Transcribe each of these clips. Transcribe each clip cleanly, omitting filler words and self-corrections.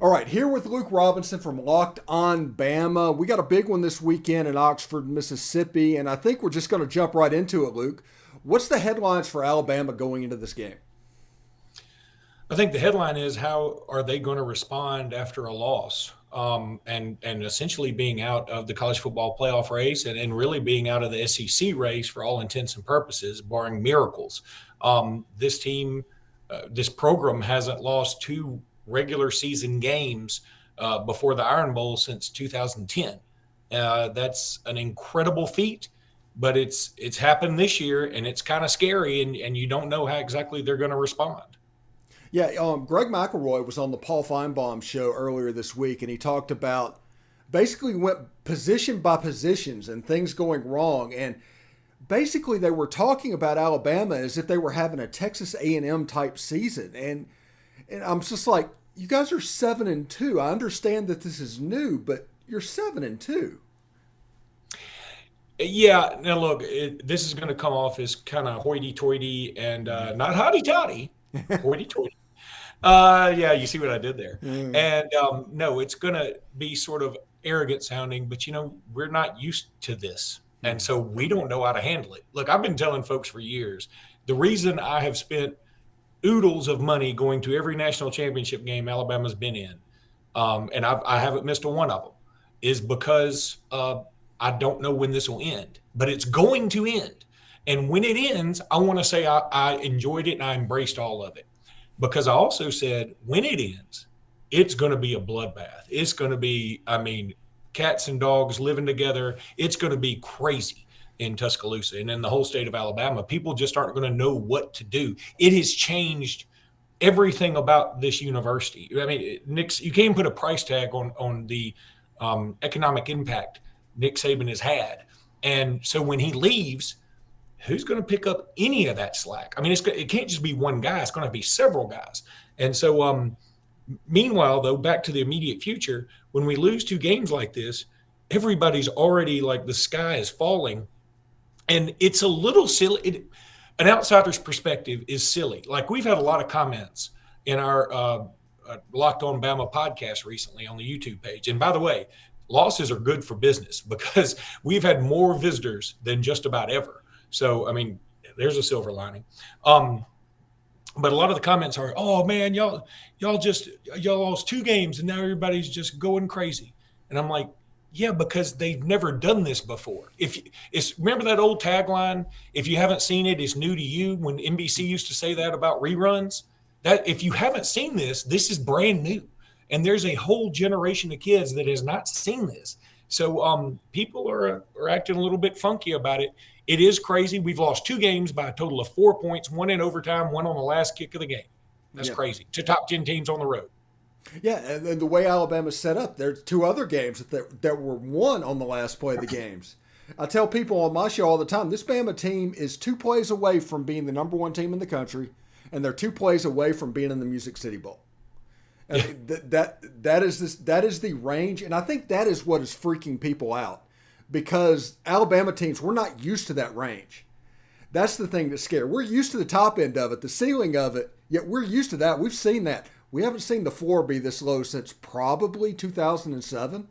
All right, here with Luke Robinson from Locked On Bama. We got a big one this weekend in Oxford, Mississippi, and I think we're just going to jump right into it, Luke. What's the headlines for Alabama going into this game? I think the headline is how are they going to respond after a loss, and essentially being out of the college football playoff race and really being out of the SEC race for all intents and purposes, barring miracles. This team, this program hasn't lost two regular season games before the Iron Bowl since 2010. That's an incredible feat, but it's happened this year, and it's kind of scary, and you don't know how exactly they're going to respond. Yeah, Greg McElroy was on the Paul Feinbaum show earlier this week, and he talked about basically went position by positions and things going wrong. And basically, they were talking about Alabama as if they were having a Texas A&M type season. And I'm just like, you guys are 7-2. I understand that this is new, but you're 7-2. Yeah, now look, this is going to come off as kind of hoity-toity and not hotty-toddy, hoity-toity. Yeah, you see what I did there. Mm. And no, it's going to be sort of arrogant sounding, but we're not used to this. And so we don't know how to handle it. Look, I've been telling folks for years, the reason I have spent oodles of money going to every national championship game Alabama's been in, and I haven't missed a one of them, is because I don't know when this will end, but it's going to end. And when it ends, I want to say I enjoyed it and I embraced all of it. Because I also said when it ends, it's going to be a bloodbath. It's going to be, cats and dogs living together. It's going to be crazy in Tuscaloosa and in the whole state of Alabama. People just aren't going to know what to do. It has changed everything about this university. I mean, Nick, you can't put a price tag on the economic impact Nick Saban has had. And so when he leaves, who's going to pick up any of that slack? I mean, it can't just be one guy. It's going to be several guys. And so meanwhile, though, back to the immediate future, when we lose two games like this, everybody's already like the sky is falling. And it's a little silly. An outsider's perspective is silly. Like we've had a lot of comments in our Locked On Bama podcast recently on the YouTube page. And by the way, losses are good for business because we've had more visitors than just about ever. So, I mean, there's a silver lining. But a lot of the comments are, "Oh man, y'all lost two games and now everybody's just going crazy." And I'm like, yeah, because they've never done this before. Remember that old tagline, if you haven't seen it, it's new to you, when NBC used to say that about reruns? That if you haven't seen this is brand new. And there's a whole generation of kids that has not seen this. So people are acting a little bit funky about it. It is crazy. We've lost two games by a total of 4 points, one in overtime, one on the last kick of the game. That's Yeah. crazy. To top 10 teams on the road. Yeah, and the way Alabama's set up, there's two other games that were won on the last play of the games. I tell people on my show all the time, this Bama team is 2 plays away from being the number one team in the country, and they're 2 plays away from being in the Music City Bowl. Yeah. That is the range, and I think that is what is freaking people out because Alabama teams, we're not used to that range. That's the thing that's scary. We're used to the top end of it, the ceiling of it, yet we're used to that. We've seen that. We haven't seen the floor be this low since probably 2007.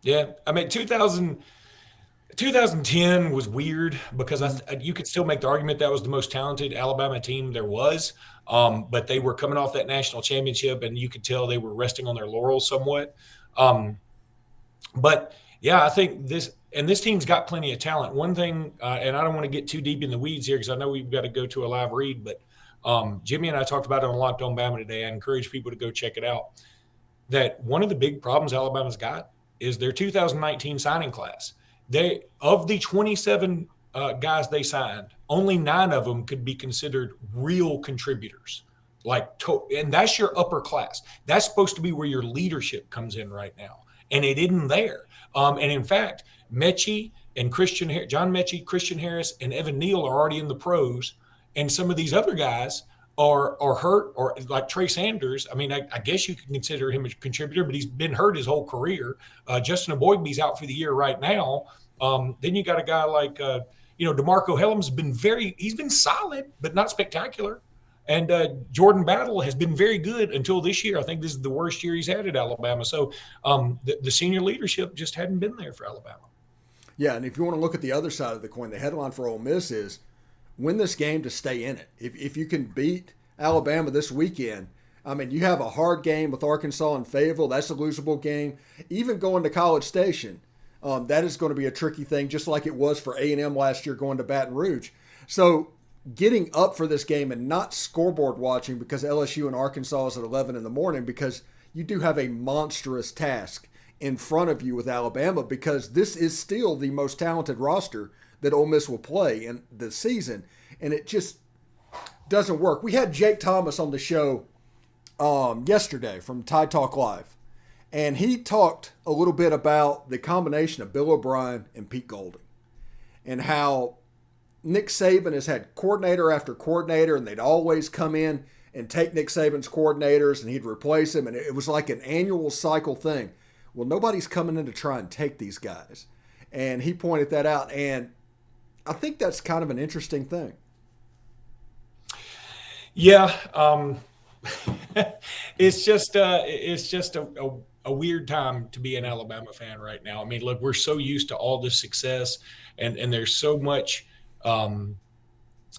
Yeah. I mean, 2010 was weird because you could still make the argument that was the most talented Alabama team there was. But they were coming off that national championship, and you could tell they were resting on their laurels somewhat. But yeah, I think this team's got plenty of talent. One thing, and I don't want to get too deep in the weeds here because I know we've got to go to a live read, but Jimmy and I talked about it on Locked On Bama today. I encourage people to go check it out. That one of the big problems Alabama's got is their 2019 signing class. Of the 27 guys they signed, only 9 of them could be considered real contributors. And that's your upper class. That's supposed to be where your leadership comes in right now, and it isn't there. And in fact, John Mechie, Christian Harris, and Evan Neal are already in the pros, and some of these other guys are hurt, or like Trey Sanders. I mean, I guess you can consider him a contributor, but he's been hurt his whole career. Justin Aboigbe's out for the year right now. Then you got a guy like DeMarco Hellum's been solid, but not spectacular. And Jordan Battle has been very good until this year. I think this is the worst year he's had at Alabama. So the senior leadership just hadn't been there for Alabama. Yeah, and if you want to look at the other side of the coin, the headline for Ole Miss is win this game to stay in it. If you can beat Alabama this weekend, I mean, you have a hard game with Arkansas and Fayetteville. That's a losable game. Even going to College Station, that is going to be a tricky thing, just like it was for A&M last year going to Baton Rouge. So getting up for this game and not scoreboard watching because LSU and Arkansas is at 11 in the morning, because you do have a monstrous task in front of you with Alabama, because this is still the most talented roster that Ole Miss will play in the season, and it just doesn't work. We had Jake Thomas on the show yesterday from Tide Talk Live, and he talked a little bit about the combination of Bill O'Brien and Pete Golding and how Nick Saban has had coordinator after coordinator, and they'd always come in and take Nick Saban's coordinators and he'd replace him, and it was like an annual cycle thing. Well, nobody's coming in to try and take these guys. And he pointed that out, and I think that's kind of an interesting thing. Yeah, it's just a weird time to be an Alabama fan right now. I mean, look, we're so used to all this success, and there's so much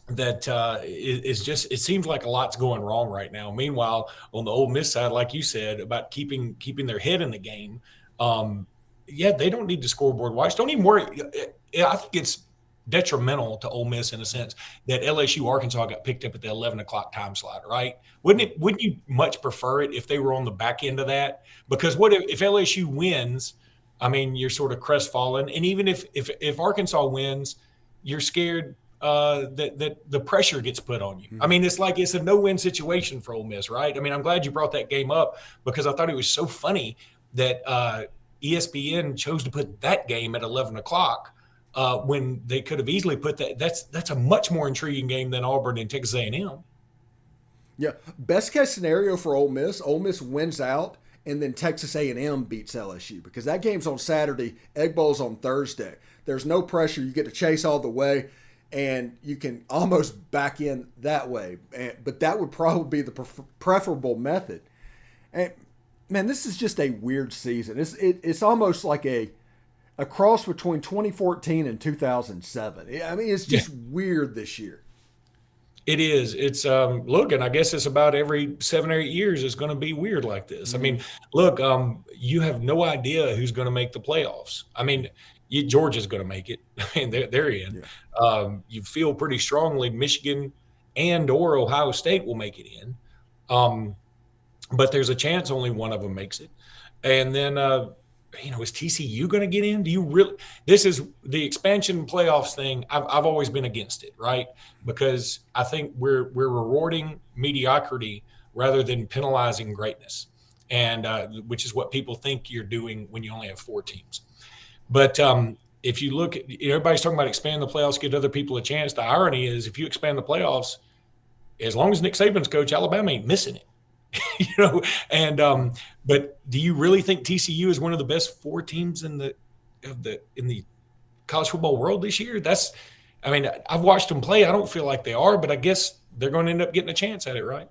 that it seems like a lot's going wrong right now. Meanwhile, on the Ole Miss side, like you said, about keeping their head in the game, they don't need to scoreboard watch. Don't even worry. I think it's detrimental to Ole Miss in a sense that LSU Arkansas got picked up at the 11 o'clock time slot, right? Wouldn't you much prefer it if they were on the back end of that? Because what if LSU wins? I mean, you're sort of crestfallen, and even if Arkansas wins, you're scared that the pressure gets put on you. I mean, it's a no-win situation for Ole Miss, right? I mean, I'm glad you brought that game up because I thought it was so funny that ESPN chose to put that game at 11 o'clock when they could have easily put that. That's a much more intriguing game than Auburn and Texas A&M. Yeah, best case scenario for Ole Miss wins out, and then Texas A&M beats LSU, because that game's on Saturday, Egg Bowl's on Thursday. There's no pressure. You get to chase all the way, and you can almost back in that way. But that would probably be the preferable method. And, man, this is just a weird season. It's almost like a cross between 2014 and 2007. I mean, it's just weird this year. It is. It's look, and I guess it's about every 7 or 8 years it's going to be weird like this. I mean, look, you have no idea who's going to make the playoffs. I mean, Georgia's going to make it. I mean, they're in. Yeah. You feel pretty strongly Michigan and or Ohio State will make it in, but there's a chance only one of them makes it. And then is TCU going to get in? Do you really? This is the expansion playoffs thing. I've always been against it, right? Because I think we're rewarding mediocrity rather than penalizing greatness, and which is what people think you're doing when you only have 4 teams. But if you look at, everybody's talking about expanding the playoffs, give other people a chance. The irony is, if you expand the playoffs, as long as Nick Saban's coach, Alabama ain't missing it. But do you really think TCU is one of the best 4 teams in the college football world this year? I've watched them play. I don't feel like they are, but I guess they're going to end up getting a chance at it, right?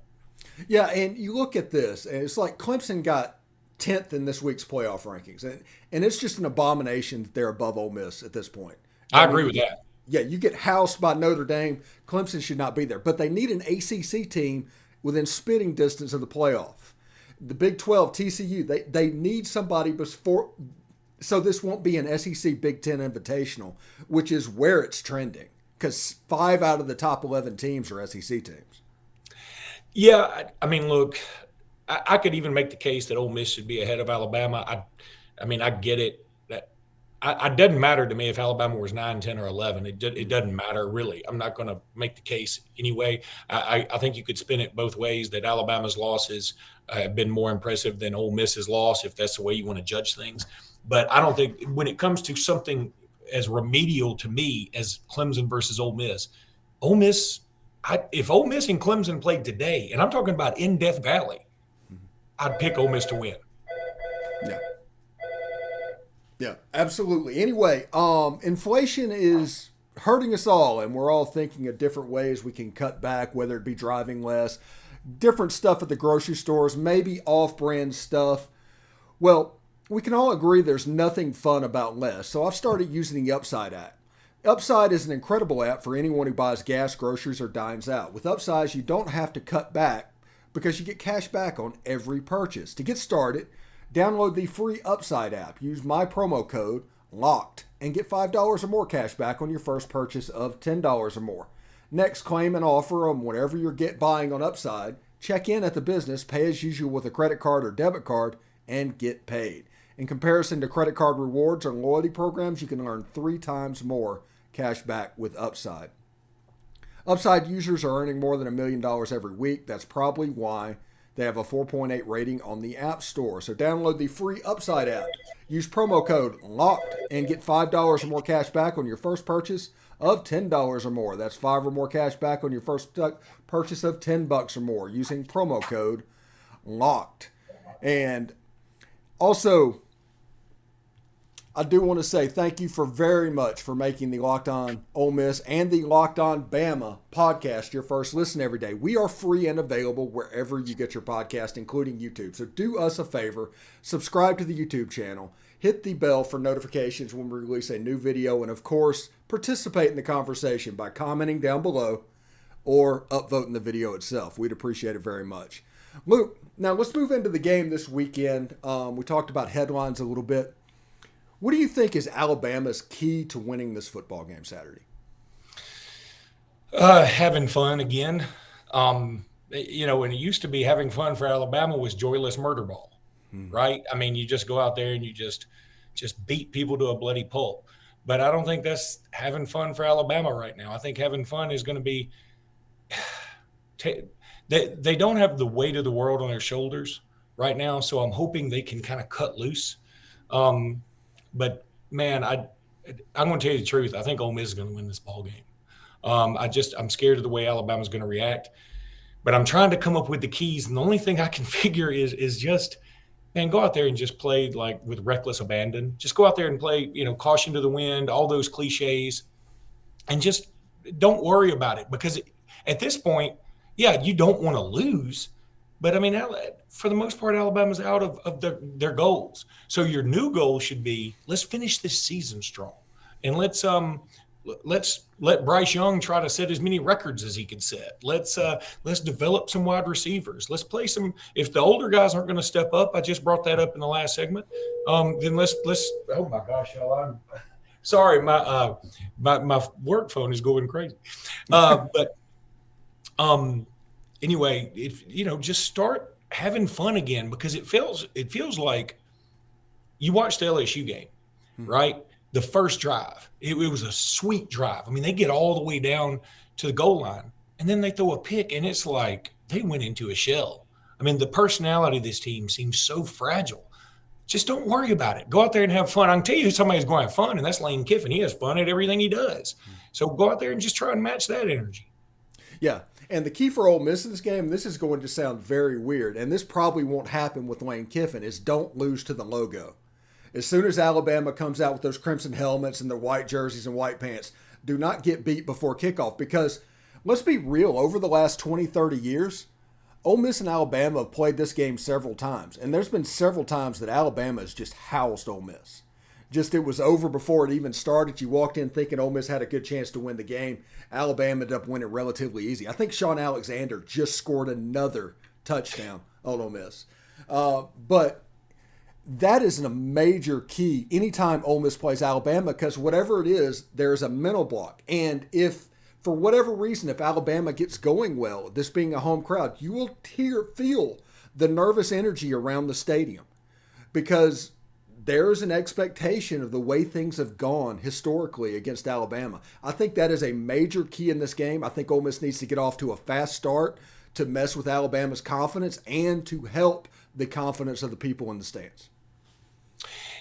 Yeah, and you look at this, and it's like Clemson got 10th in this week's playoff rankings, and it's just an abomination that they're above Ole Miss at this point. I agree with that. Yeah, you get housed by Notre Dame. Clemson should not be there, but they need an ACC team within spitting distance of the playoff. The Big 12, TCU, they need somebody before, so this won't be an SEC Big 10 Invitational, which is where it's trending, because 5 out of the top 11 teams are SEC teams. Yeah, I mean, look, I could even make the case that Ole Miss should be ahead of Alabama. I get it. It doesn't matter to me if Alabama was 9, 10, or 11. It doesn't matter, really. I'm not going to make the case anyway. I think you could spin it both ways, that Alabama's losses have been more impressive than Ole Miss's loss, if that's the way you want to judge things. But I don't think when it comes to something as remedial to me as Clemson versus Ole Miss, if Ole Miss and Clemson played today, and I'm talking about in Death Valley, I'd pick Ole Miss to win. Yeah, absolutely. Anyway, inflation is hurting us all, and we're all thinking of different ways we can cut back, whether it be driving less, different stuff at the grocery stores, maybe off-brand stuff. Well, we can all agree there's nothing fun about less, so I've started using the Upside app. Upside is an incredible app for anyone who buys gas, groceries, or dines out. With Upside, you don't have to cut back because you get cash back on every purchase. To get started, download the free Upside app. Use my promo code LOCKED and get $5 or more cash back on your first purchase of $10 or more. Next, claim an offer on whatever you're buying on Upside. Check in at the business, pay as usual with a credit card or debit card, and get paid. In comparison to credit card rewards or loyalty programs, you can earn 3 times more cash back with Upside. Upside users are earning more than $1 million every week. That's probably why they have a 4.8 rating on the App Store. So download the free Upside app. Use promo code LOCKED and get $5 or more cash back on your first purchase of $10 or more. That's 5 or more cash back on your first purchase of $10 or more using promo code LOCKED. And also, I do want to say thank you very much for making the Locked On Ole Miss and the Locked On Bama podcast your first listen every day. We are free and available wherever you get your podcast, including YouTube. So do us a favor, subscribe to the YouTube channel, hit the bell for notifications when we release a new video, and of course, participate in the conversation by commenting down below or upvoting the video itself. We'd appreciate it very much. Luke, now let's move into the game this weekend. We talked about headlines a little bit. What do you think is Alabama's key to winning this football game Saturday? Having fun again. When it used to be having fun for Alabama was joyless murder ball, right? I mean, you just go out there and you just beat people to a bloody pulp. But I don't think that's having fun for Alabama right now. I think having fun is going to be they don't have the weight of the world on their shoulders right now, so I'm hoping they can kind of cut loose. But man, I'm going to tell you the truth. I think Ole Miss is going to win this ball game. I'm scared of the way Alabama's going to react, but I'm trying to come up with the keys. And the only thing I can figure is just, man, go out there and just play like with reckless abandon. Just go out there and play, caution to the wind, all those cliches, and just don't worry about it. Because at this point, yeah, you don't want to lose. But, I mean, for the most part, Alabama's out of their goals. So your new goal should be, let's finish this season strong. And let's let Bryce Young try to set as many records as he can set. Let's develop some wide receivers. Let's play some – if the older guys aren't going to step up, I just brought that up in the last segment, then let's – oh, my gosh, y'all, I'm – sorry, my work phone is going crazy. Anyway, just start having fun again, because it feels like you watched the LSU game, right? The first drive, it was a sweet drive. I mean, they get all the way down to the goal line, and then they throw a pick, and it's like they went into a shell. I mean, the personality of this team seems so fragile. Just don't worry about it. Go out there and have fun. I can tell you somebody's going to have fun, and that's Lane Kiffin. He has fun at everything he does. So go out there and just try and match that energy. Yeah. And the key for Ole Miss in this game, this is going to sound very weird, and this probably won't happen with Lane Kiffin, is don't lose to the logo. As soon as Alabama comes out with those crimson helmets and their white jerseys and white pants, do not get beat before kickoff, because let's be real, over the last 20, 30 years, Ole Miss and Alabama have played this game several times, and there's been several times that Alabama has just housed Ole Miss. It was over before it even started. You walked in thinking Ole Miss had a good chance to win the game. Alabama ended up winning relatively easy. I think Sean Alexander just scored another touchdown on Ole Miss. But that is a major key anytime Ole Miss plays Alabama, because whatever it is, there's a mental block. And if, for whatever reason, if Alabama gets going well, this being a home crowd, you will feel the nervous energy around the stadium, because there's an expectation of the way things have gone historically against Alabama. I think that is a major key in this game. I think Ole Miss needs to get off to a fast start to mess with Alabama's confidence and to help the confidence of the people in the stands.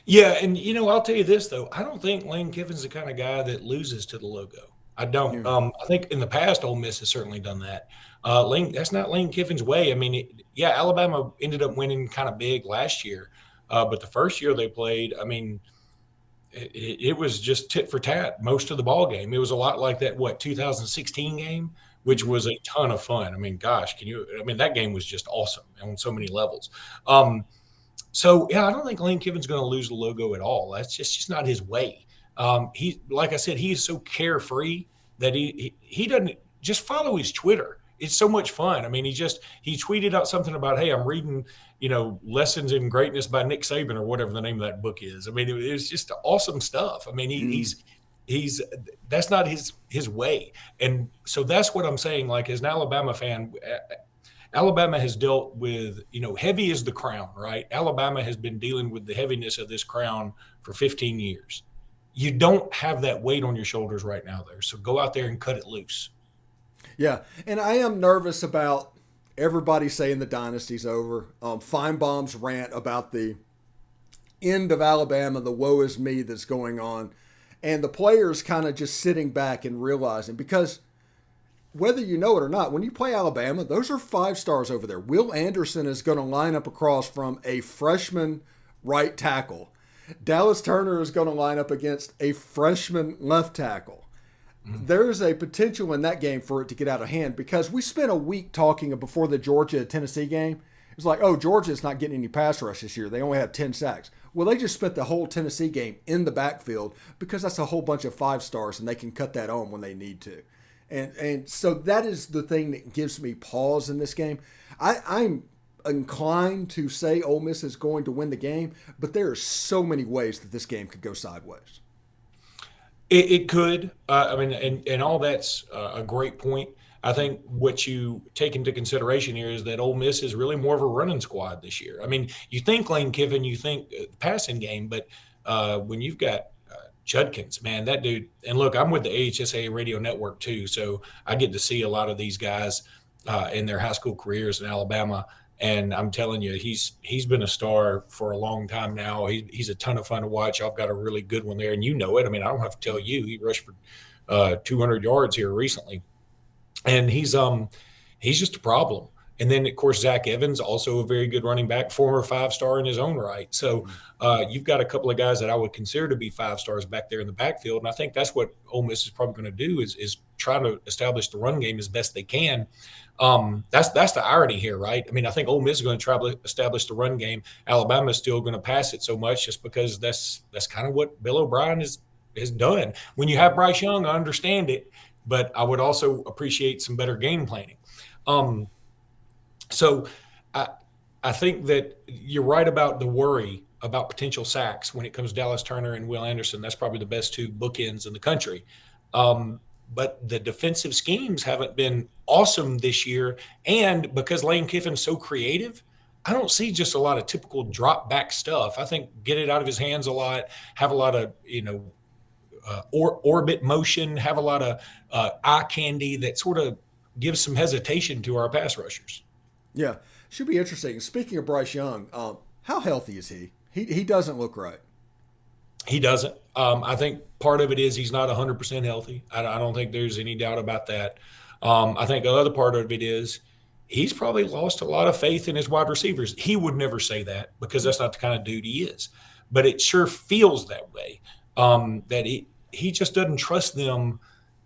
Yeah, and, I'll tell you this, though. I don't think Lane Kiffin's the kind of guy that loses to the logo. I don't. I think in the past, Ole Miss has certainly done that. That's not Lane Kiffin's way. I mean, Alabama ended up winning kind of big last year. But the first year they played, I mean, it was just tit for tat most of the ball game. It was a lot like that 2016 game, which was a ton of fun. I mean, gosh, that game was just awesome on so many levels. So yeah, I don't think Lane Kiffin's going to lose the logo at all. That's just not his way. He, like I said, he is so carefree that he doesn't just follow his Twitter. It's so much fun. I mean, he tweeted out something about, hey, I'm reading, Lessons in Greatness by Nick Saban or whatever the name of that book is. I mean, it was just awesome stuff. I mean, he's that's not his way. And so that's what I'm saying. Like, as an Alabama fan, Alabama has dealt with, heavy is the crown, right? Alabama has been dealing with the heaviness of this crown for 15 years. You don't have that weight on your shoulders right now there. So go out there and cut it loose. Yeah, and I am nervous about everybody saying the dynasty's over. Feinbaum's rant about the end of Alabama, the woe is me that's going on, and the players kind of just sitting back and realizing, because whether you know it or not, when you play Alabama, those are 5 stars over there. Will Anderson is going to line up across from a freshman right tackle. Dallas Turner is going to line up against a freshman left tackle. There's a potential in that game for it to get out of hand, because we spent a week talking before the Georgia-Tennessee game. It's like, oh, Georgia's not getting any pass rush this year. They only have 10 sacks. Well, they just spent the whole Tennessee game in the backfield, because that's a whole bunch of 5 stars, and they can cut that on when they need to. And so that is the thing that gives me pause in this game. I'm inclined to say Ole Miss is going to win the game, but there are so many ways that this game could go sideways. It could. And all that's a great point. I think what you take into consideration here is that Ole Miss is really more of a running squad this year. I mean, you think Lane Kiffin, you think passing game, but when you've got Judkins, man, that dude. And look, I'm with the AHSA radio network too, so I get to see a lot of these guys in their high school careers in Alabama. And I'm telling you, he's been a star for a long time now. He's a ton of fun to watch. I've got a really good one there, and you know it. I mean, I don't have to tell you. He rushed for 200 yards here recently, and he's just a problem. And then, of course, Zach Evans, also a very good running back, former 5-star in his own right. So you've got a couple of guys that I would consider to be 5 stars back there in the backfield. And I think that's what Ole Miss is probably going to do is try to establish the run game as best they can. That's the irony here, right? I mean, I think Ole Miss is going to try to establish the run game. Alabama is still going to pass it so much just because that's kind of what Bill O'Brien has done. When you have Bryce Young, I understand it, but I would also appreciate some better game planning. So I think that you're right about the worry about potential sacks when it comes to Dallas Turner and Will Anderson. That's probably the best 2 bookends in the country. But the defensive schemes haven't been awesome this year. And because Lane Kiffin's so creative, I don't see just a lot of typical drop back stuff. I think get it out of his hands a lot, have a lot of, orbit motion, have a lot of eye candy that sort of gives some hesitation to our pass rushers. Yeah, should be interesting. Speaking of Bryce Young, how healthy is he? He doesn't look right. He doesn't. I think part of it is he's not 100% healthy. I don't think there's any doubt about that. I think the other part of it is he's probably lost a lot of faith in his wide receivers. He would never say that because that's not the kind of dude he is. But it sure feels that way, that he just doesn't trust them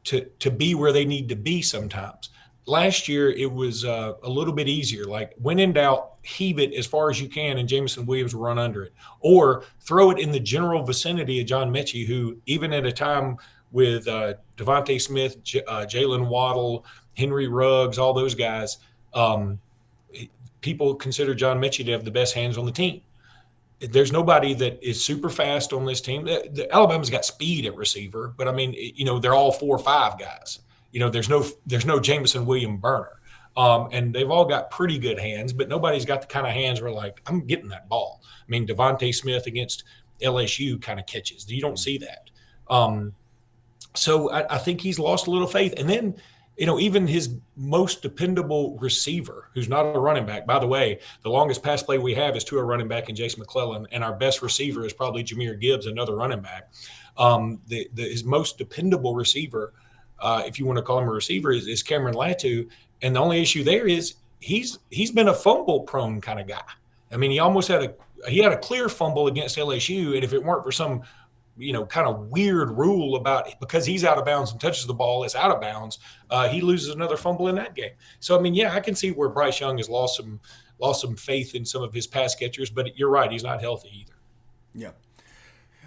to be where they need to be sometimes. Last year, it was a little bit easier. Like, when in doubt, heave it as far as you can, and Jameson Williams will run under it. Or throw it in the general vicinity of John Mechie, who, even at a time with Devontae Smith, Jalen Waddle, Henry Ruggs, all those guys, people consider John Mechie to have the best hands on the team. There's nobody that is super fast on this team. Alabama's got speed at receiver, but, I mean, they're all 4 or 5 guys. There's no Jameson Williams burner. And they've all got pretty good hands, but nobody's got the kind of hands where, like, I'm getting that ball. I mean, Devontae Smith against LSU kind of catches. You don't see that. So I think he's lost a little faith. And then, even his most dependable receiver, who's not a running back. By the way, the longest pass play we have is to a running back in Jason McClellan, and our best receiver is probably Jahmyr Gibbs, another running back. His most dependable receiver, if you want to call him a receiver, is Cameron Latu. And the only issue there is he's been a fumble-prone kind of guy. I mean, he almost had a clear fumble against LSU, and if it weren't for some kind of weird rule about because he's out of bounds and touches the ball, it's out of bounds. He loses another fumble in that game. So, I mean, yeah, I can see where Bryce Young has lost some faith in some of his pass catchers, but you're right. He's not healthy either. Yeah.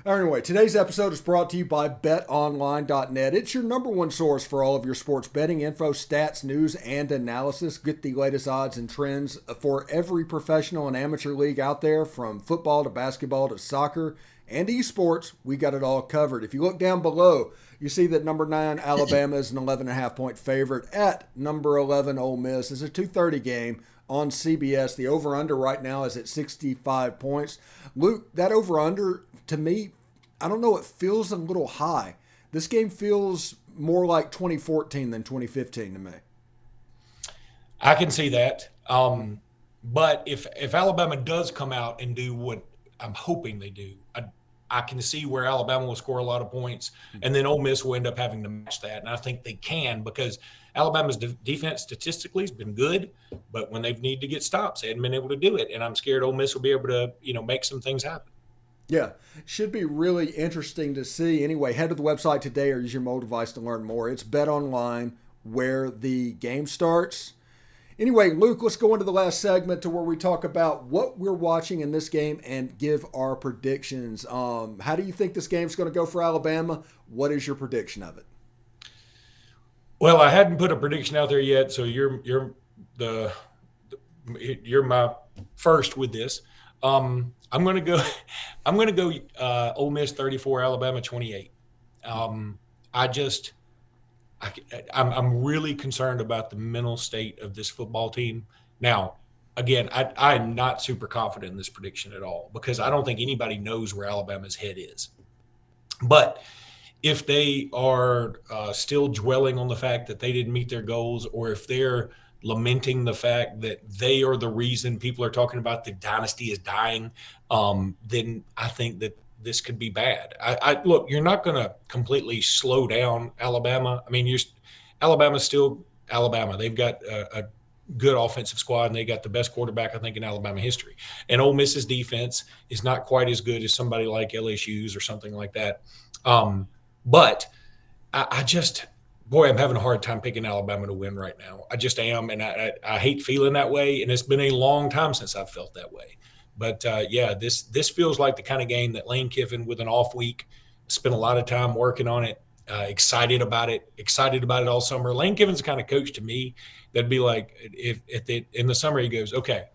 Anyway, today's episode is brought to you by betonline.net. It's your number one source for all of your sports betting info, stats, news, and analysis. Get the latest odds and trends for every professional and amateur league out there, from football to basketball to soccer and esports. We got it all covered. If you look down below, you see that number 9 Alabama is an 11.5-point favorite at number 11 Ole Miss. It's a 2:30 game on CBS. The over-under right now is at 65 points. Luke, that over-under, to me, I don't know, it feels a little high. This game feels more like 2014 than 2015 to me. I can see that. But if Alabama does come out and do what I'm hoping they do, I can see where Alabama will score a lot of points, and then Ole Miss will end up having to match that. And I think they can, because Alabama's defense statistically has been good, but when they need to get stops, they haven't been able to do it. And I'm scared Ole Miss will be able to, make some things happen. Yeah, should be really interesting to see. Anyway, head to the website today or use your mobile device to learn more. It's Bet Online where the game starts. Anyway, Luke, let's go into the last segment to where we talk about what we're watching in this game and give our predictions. How do you think this game's going to go for Alabama? What is your prediction of it? Well, I hadn't put a prediction out there yet, so you're my first with this. I'm going to go Ole Miss 34, Alabama 28. I'm really concerned about the mental state of this football team. Now, again, I'm not super confident in this prediction at all, because I don't think anybody knows where Alabama's head is. But if they are still dwelling on the fact that they didn't meet their goals, or if they're lamenting the fact that they are the reason people are talking about the dynasty is dying, then I think that this could be bad. Look, you're not going to completely slow down Alabama. I mean, Alabama's still Alabama. They've got a good offensive squad, and they got the best quarterback, I think, in Alabama history. And Ole Miss's defense is not quite as good as somebody like LSU's or something like that. But I'm having a hard time picking Alabama to win right now. I just am, and I hate feeling that way, and it's been a long time since I've felt that way. But, this feels like the kind of game that Lane Kiffin, with an off week, spent a lot of time working on it, excited about it all summer. Lane Kiffin's the kind of coach to me that'd be like, in the summer he goes, okay,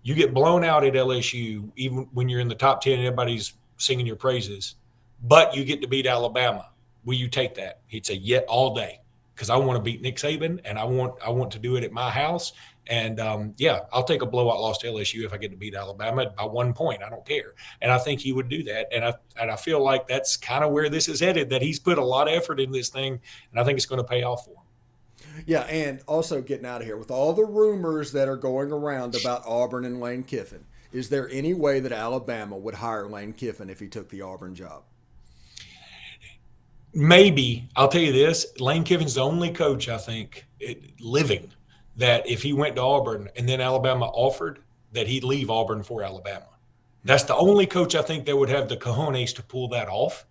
you get blown out at LSU, even when you're in the top 10 and everybody's singing your praises, but you get to beat Alabama. Will you take that? He'd say, yeah, all day, because I want to beat Nick Saban, and I want to do it at my house. And, I'll take a blowout loss to LSU if I get to beat Alabama by 1 point. I don't care. And I think he would do that. And I feel like that's kind of where this is headed, that he's put a lot of effort in this thing, and I think it's going to pay off for him. Yeah, and also getting out of here, with all the rumors that are going around about Auburn and Lane Kiffin, is there any way that Alabama would hire Lane Kiffin if he took the Auburn job? Maybe. I'll tell you this, Lane Kiffin's the only coach, I think, living, that if he went to Auburn and then Alabama offered, that he'd leave Auburn for Alabama. That's the only coach I think that would have the cojones to pull that off,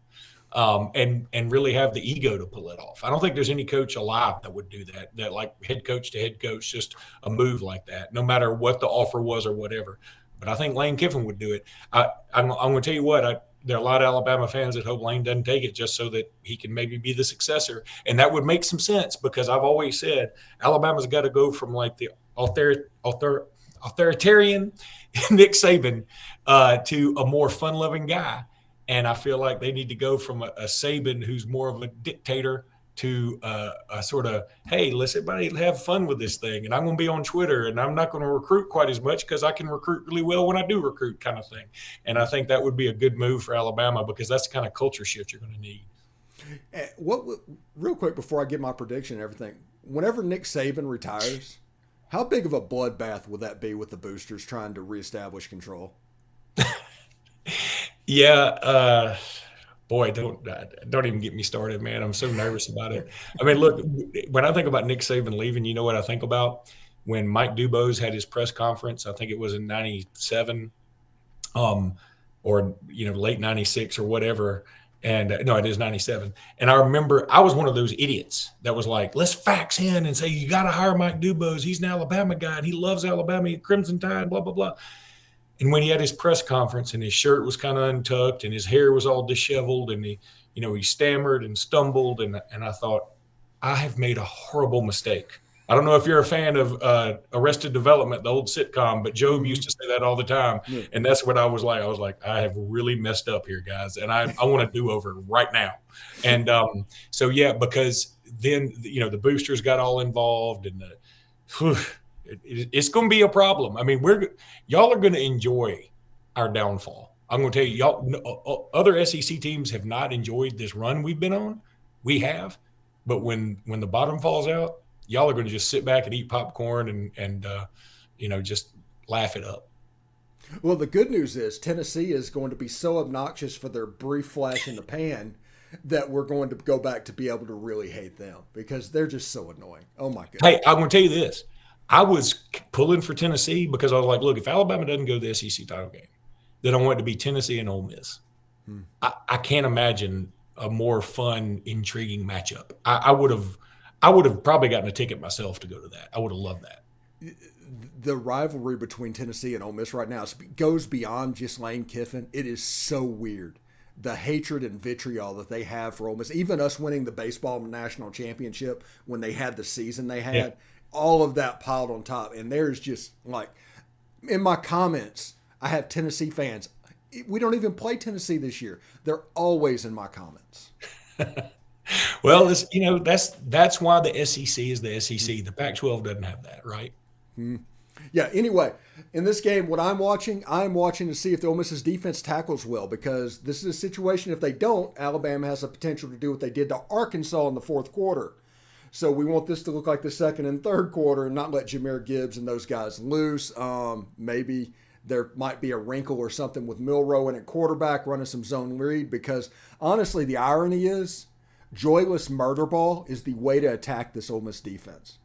and really have the ego to pull it off. I don't think there's any coach alive that would do that like head coach to head coach, just a move like that, no matter what the offer was or whatever. But I think Lane Kiffin would do it. I'm going to tell you what, there are a lot of Alabama fans that hope Lane doesn't take it just so that he can maybe be the successor. And that would make some sense, because I've always said Alabama's got to go from like the authoritarian Nick Saban to a more fun-loving guy. And I feel like they need to go from a Saban who's more of a dictator to a sort of, hey, let's everybody have fun with this thing. And I'm going to be on Twitter, and I'm not going to recruit quite as much because I can recruit really well when I do recruit, kind of thing. And I think that would be a good move for Alabama, because that's the kind of culture shift you're going to need. Real quick before I get my prediction and everything, whenever Nick Saban retires, how big of a bloodbath will that be with the boosters trying to reestablish control? Yeah. Boy, don't even get me started, man. I'm so nervous about it. I mean, look, when I think about Nick Saban leaving, you know what I think about? When Mike Dubose had his press conference, I think it was in 97, or late 96 or whatever, And no, it is 97. And I remember I was one of those idiots that was like, let's fax in and say, you got to hire Mike Dubose. He's an Alabama guy and he loves Alabama, Crimson Tide, blah, blah, blah. And when he had his press conference and his shirt was kind of untucked and his hair was all disheveled and he stammered and stumbled. And I thought, I have made a horrible mistake. I don't know if you're a fan of Arrested Development, the old sitcom, but Job used to say that all the time. Yeah. And that's what I was like. I was like, I have really messed up here, guys. And I want to do over right now. And so, yeah, because then, the boosters got all involved and it's going to be a problem. I mean, y'all are going to enjoy our downfall. I'm going to tell you, y'all, other SEC teams have not enjoyed this run we've been on. We have. But when the bottom falls out, y'all are going to just sit back and eat popcorn and just laugh it up. Well, the good news is Tennessee is going to be so obnoxious for their brief flash in the pan that we're going to go back to be able to really hate them because they're just so annoying. Oh, my goodness. Hey, I'm going to tell you this. I was pulling for Tennessee because I was like, look, if Alabama doesn't go to the SEC title game, then I want it to be Tennessee and Ole Miss. I can't imagine a more fun, intriguing matchup. I would have probably gotten a ticket myself to go to that. I would have loved that. The rivalry between Tennessee and Ole Miss right now goes beyond just Lane Kiffin. It is so weird. The hatred and vitriol that they have for Ole Miss, even us winning the baseball national championship when they had the season they had, all of that piled on top. And there's just like, in my comments, I have Tennessee fans. We don't even play Tennessee this year. They're always in my comments. Well, that's why the SEC is the SEC. The Pac-12 doesn't have that, right? Yeah. Anyway, in this game, what I'm watching to see if the Ole Miss's defense tackles well, because this is a situation. If they don't, Alabama has the potential to do what they did to Arkansas in the fourth quarter. So we want this to look like the second and third quarter and not let Jahmyr Gibbs and those guys loose. Maybe there might be a wrinkle or something with Milroe and at quarterback running some zone read, because honestly, the irony is joyless murder ball is the way to attack this Ole Miss defense.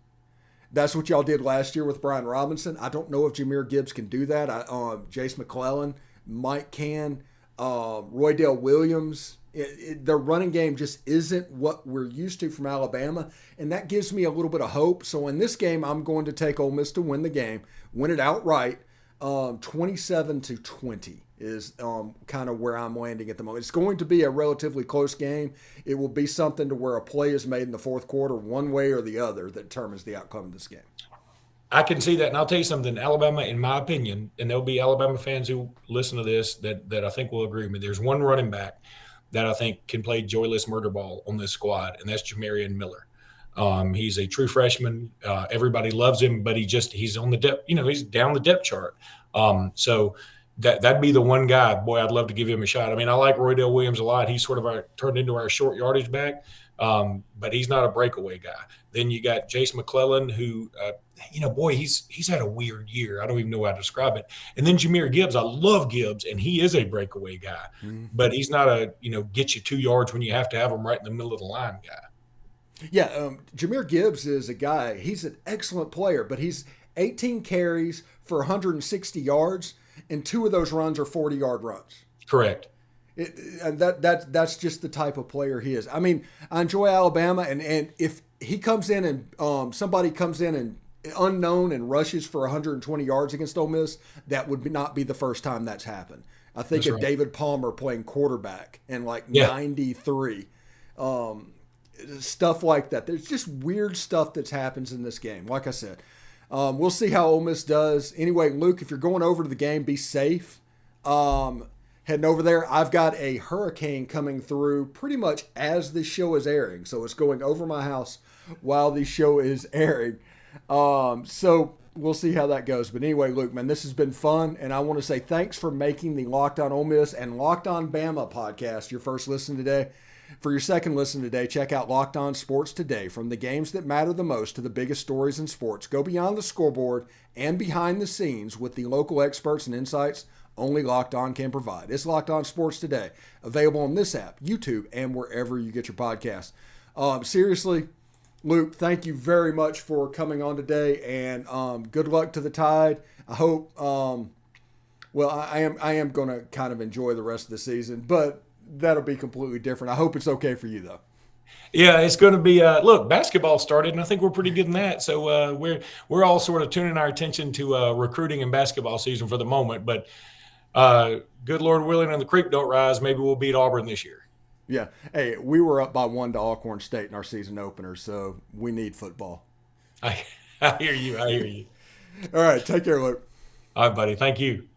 That's what y'all did last year with Brian Robinson. I don't know if Jahmyr Gibbs can do that. Jace McClellan, Mike can, Roydale Williams. Their running game just isn't what we're used to from Alabama, and that gives me a little bit of hope. So in this game, I'm going to take Ole Miss to win the game, win it outright. 27-20 is kind of where I'm landing at the moment. It's going to be a relatively close game. It will be something to where a play is made in the fourth quarter one way or the other that determines the outcome of this game. I can see that, and I'll tell you something. Alabama, in my opinion, and there'll be Alabama fans who listen to this that I think will agree with me. There's one running back that I think can play joyless murder ball on this squad, and that's Jamarian Miller. He's a true freshman. Everybody loves him, but he's on the depth, he's down the depth chart. So that'd be the one guy, boy, I'd love to give him a shot. I mean, I like Roydale Williams a lot. He's sort of turned into our short yardage back. But he's not a breakaway guy. Then you got Jace McClellan, who, boy, he's had a weird year. I don't even know how to describe it. And then Jahmyr Gibbs, I love Gibbs, and he is a breakaway guy. Mm-hmm. But he's not a, get you 2 yards when you have to have him right in the middle of the line guy. Yeah, Jahmyr Gibbs is a guy, he's an excellent player, but he's 18 carries for 160 yards, and 2 of those runs are 40-yard runs. Correct. And that's just the type of player he is. I mean, I enjoy Alabama, and if he comes in and somebody comes in and unknown and rushes for 120 yards against Ole Miss, that would not be the first time that's happened. I think of David Palmer playing quarterback in 93. Stuff like that. There's just weird stuff that happens in this game. Like I said, we'll see how Ole Miss does. Anyway, Luke, if you're going over to the game, be safe. Heading over there, I've got a hurricane coming through pretty much as this show is airing. So it's going over my house while the show is airing. So we'll see how that goes. But anyway, Luke, man, this has been fun. And I want to say thanks for making the Locked On Ole Miss and Locked On Bama podcast your first listen today. For your second listen today, check out Locked On Sports Today. From the games that matter the most to the biggest stories in sports, go beyond the scoreboard and behind the scenes with the local experts and insights only Locked On can provide. It's Locked On Sports Today, available on this app, YouTube, and wherever you get your podcasts. Seriously, Luke, thank you very much for coming on today, and good luck to the Tide. I hope, I am going to kind of enjoy the rest of the season, but that'll be completely different. I hope it's okay for you though. Yeah, it's going to be. Look, basketball started, and I think we're pretty good in that. So we're all sort of tuning our attention to recruiting and basketball season for the moment. But good Lord willing, and the creek don't rise, maybe we'll beat Auburn this year. Yeah. Hey, we were up by 1 to Alcorn State in our season opener, so we need football. I hear you. I hear you. All right. Take care, Luke. All right, buddy. Thank you.